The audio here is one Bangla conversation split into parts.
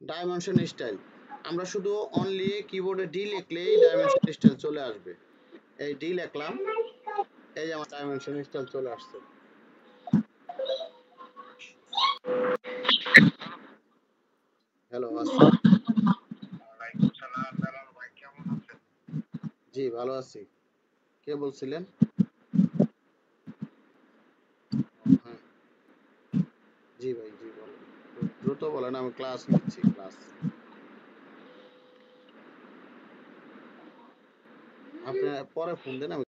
Dimension style. আমরা শুধু অনলি কিবোর্ডে ডি লিখলেই ডাইমেনশন স্টাইল চলে আসবে। এই ডি লিখলাম, এই যে আমার ডাইমেনশন স্টাইল চলে আসছে। হ্যালো, জি ভালো আছি। কে বলছিলেন? হ্যাঁ, জি ভাই, জি বলেন, দ্রুত বলেন, আমি ক্লাস নিচ্ছি, ক্লাস। আপনি পরে ফোন দেন, আমি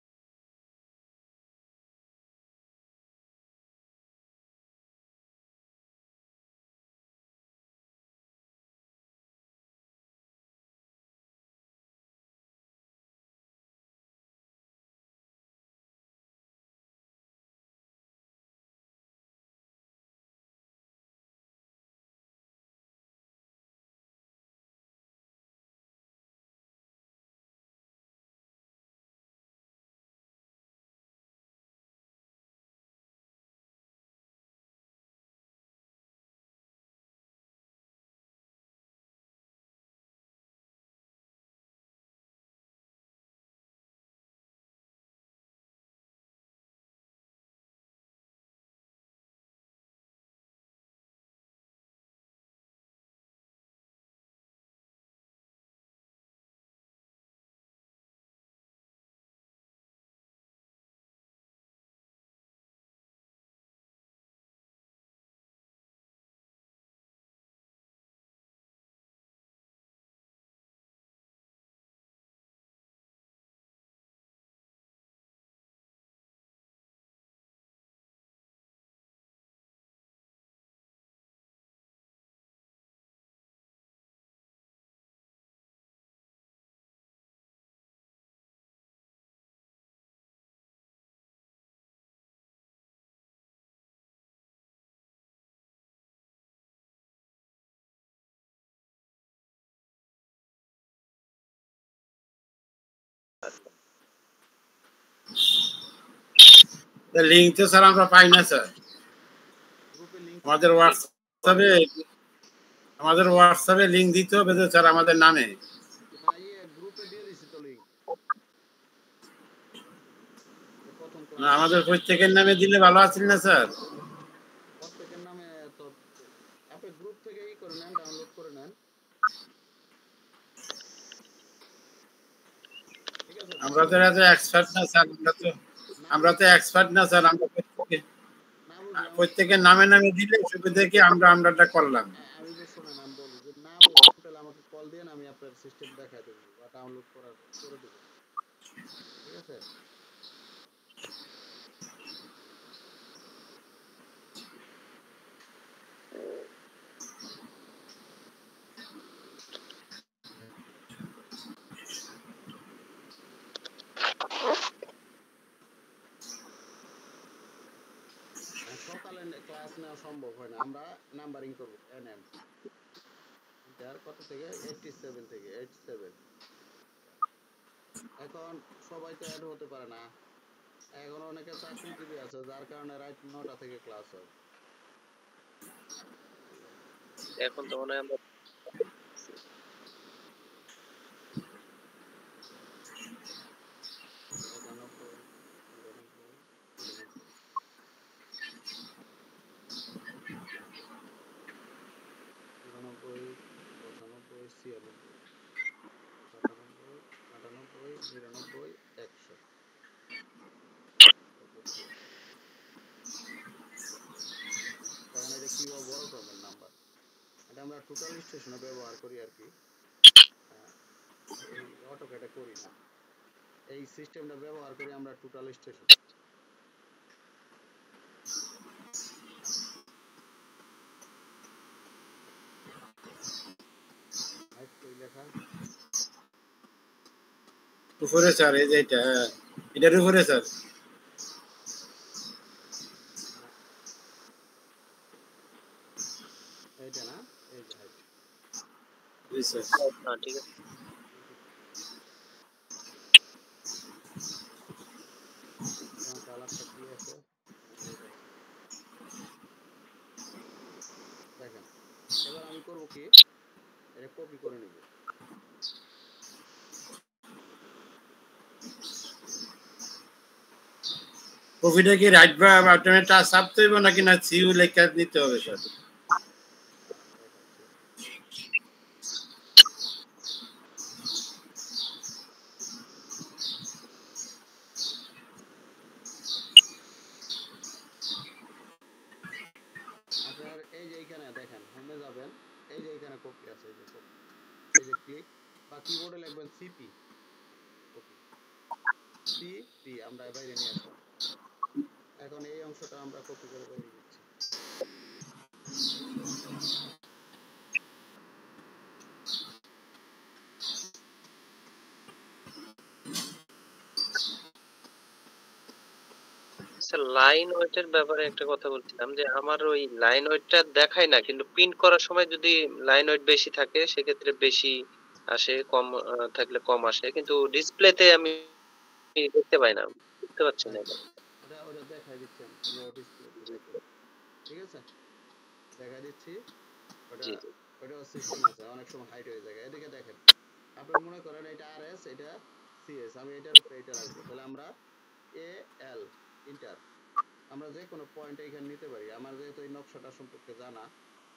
লিংক তো স্যার আমরা পাই না স্যার। গ্রুপে লিংক আমাদের হোয়াটসঅ্যাপে লিংক দিতে হবে তো স্যার আমাদের নামে। গ্রুপে দিয়ে দিছি তো লিংক। আমাদের প্রত্যেকের নামে দিলে ভালো আছিল না স্যার? প্রত্যেকের নামে তো আপনি গ্রুপ থেকে ই করে নেন, ডাউনলোড করে নেন। ঠিক আছে, আমরা তো এত এক্সপার্ট না স্যার, আমরা তো এক্সপার্ট না স্যার। আমরা প্রত্যেকের নামে নামে দিলে সুবিধা কি আমরাটা করলাম। আমি যে শোনেন, আমি বলি যে না বুঝেন তাহলে আমাকে কল দেন, আমি আপনার সিস্টেম দেখাই দেবো বা ডাউনলোড করে দেবো। ঠিক আছে, সকালে ক্লাস নেওয়া সম্ভব হয় না, আমরা নাম্বারিং করবো এনএম কত থেকে 87 থেকে 87। এখন সবাই তো অ্যাড হতে পারে না, এখন অনেকে চাকরিজীবী আছে, যার কারণে রাত 9টা থেকে ক্লাস হয়। এখন তো মনে হয় আমরা কারণ এটা কি বড় ক্রমের নাম্বার, এটা আমরা টোটাল স্টেশনে ব্যবহার করি আর কি, এই অটোক্যাডে করি না। এই সিস্টেমটা ব্যবহার করি আমরা টোটাল স্টেশন। লেখা উপরে স্যার, এই যে এটার উপরে স্যার। এইটা না, এই যে হাইট। জি স্যার, হ্যাঁ ঠিক আছে। কালারটা কি আছে দেখেন। এবার আমি করব কি, এটা কপি করে নিব। কপিটা কি রাইট বা বাটনে টাচ চাপতে হইব নাকি না সিউ লেখা নিতে হবে স্যার? আপনার এই যে এইখানে দেখেন হোমে যাবেন, এই যে এইখানে কপি আছে, এই যে কপি, এই যে ক্লিক বা কিবোর্ডে লিখবেন সিপি, কপি সিপি, আমরা বাইরে নিয়ে আসলাম। এখন এই অংশটা আমরা কপি করে বাইরে দিচ্ছি। স্যার লাইন ওয়েটের ব্যাপারে একটা কথা বলছিলাম যে আমার ওই লাইন ওয়েটটা দেখায় না, কিন্তু প্রিন্ট করার সময় যদি লাইন ওয়েট বেশি থাকে সেক্ষেত্রে বেশি আসে, কম থাকলে কম আসে, কিন্তু ডিসপ্লেতে আমি দেখতে পাই না, বুঝতে পারছি না এটা। ওটা দেখাই দিচ্ছি, আমরা ডিসপ্লেতে দেখুন, ঠিক আছে, দেখাই দিচ্ছি। ওটা জি জি ওটাও সিস্টেম আছে, অনেক সময় হাইট হয়ে যায়। এদিকে দেখেন, আপনি মনে করেন এটা আরএস, এটা সিএস, আমি এটার উপরে এটা রাখবো, তাহলে আমরা এ এল ইন্টার, আমরা যে কোনো পয়েন্ট এখানে নিতে পারি। আমার যেহেতু এই নকশাটা সম্পর্কে জানা,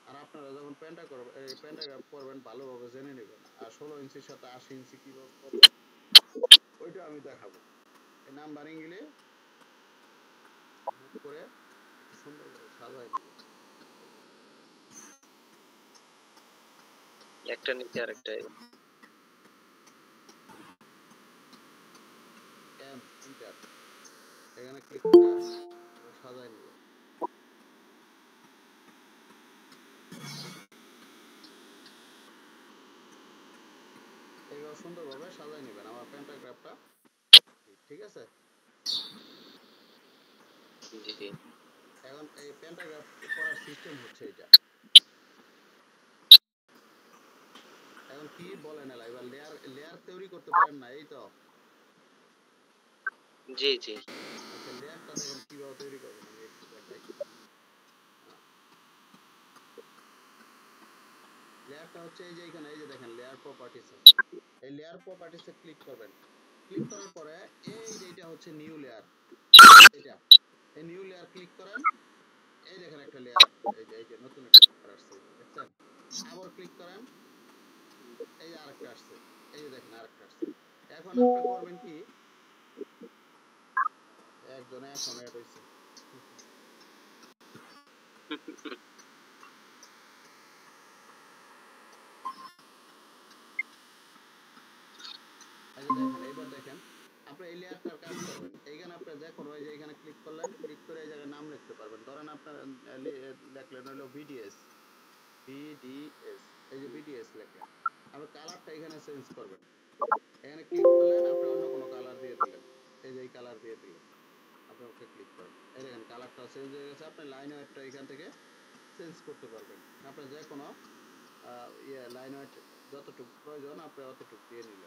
আর আপনারা যখন প্যান্টাগ্রাফ করবেন ভালোভাবে জেনে নেবেন। আর 16 ইঞ্চির সাথে 80 ইঞ্চি কিভাবে করবেন ওইটা আমি দেখাবো। এই নাম্বারিং গুলি মুভ করে একটু সুন্দরভাবে সাজায় নেবেন। একটা নিচে আরেকটা। এম ইন্টার, এখানে ক্লিক করে সাজায় নেবেন। এইভাবে সুন্দরভাবে সাজায় নেবেন আমার প্যান্টাগ্রাফটা, ঠিক আছে। জি জি এখন এই প্যান্টাগ্রাফ করার সিস্টেম হচ্ছে এটা। এখন কি বলেন এলা, এবার লেয়ার লেয়ার তৈরি করতে পারেন না, এই তো। জি জি আচ্ছা, লেয়ারটা দেখেন কিভাবে তৈরি করবেন, আমি একটু দেখাই। লেয়ারটা হচ্ছে এই যে এখানে, এই যে দেখেন লেয়ার প্রপার্টিস আছে, এই লেয়ার প্রপার্টিসে ক্লিক করবেন। ক্লিক করার পরে এই যে এটা হচ্ছে নিউ লেয়ার, এটা এই নিউ লেয়ার ক্লিক করেন। এই দেখেন একটা লেয়ার, এই যে নতুন একটা লেয়ার আসছে, দেখছেন। আবার ক্লিক করেন, এই যে আরেকটা আসছে, এই যে দেখেন আরেকটা আসছে। এখন আপনি করবেন কি, একজনে এখন অ্যাড হইছে। এই যে দেখেন, এইবার দেখেন আপনি এই লেয়ারটার কাজ করবেন। এইখানে আপনি যে কোনো, এই যে এখানে ক্লিক করলেন, ক্লিক করে এই জায়গায় নাম লিখতে পারবেন। ধরেন আপনার লিখলেন হলো বিডিএস, বিডিএস, এই যে বিডিএস লিখলেন। আপনি কালারটা এখানে চেঞ্জ করবেন। এখানে ক্লিক করলেন, আপনি অন্য কোনো কালার দিয়ে দিলেন, এই যে এই কালার দিয়ে দিলেন। আপনি ওকে ক্লিক করেন, এই দেখেন কালারটা চেঞ্জ হয়ে গেছে। আপনি লাইন ওয়েটটা এখান থেকে চেঞ্জ করতে পারবেন। আপনি যে কোনো লাইন ওয়েট যতটুকু প্রয়োজন আপনি অতটুকু দিয়ে নিলেন।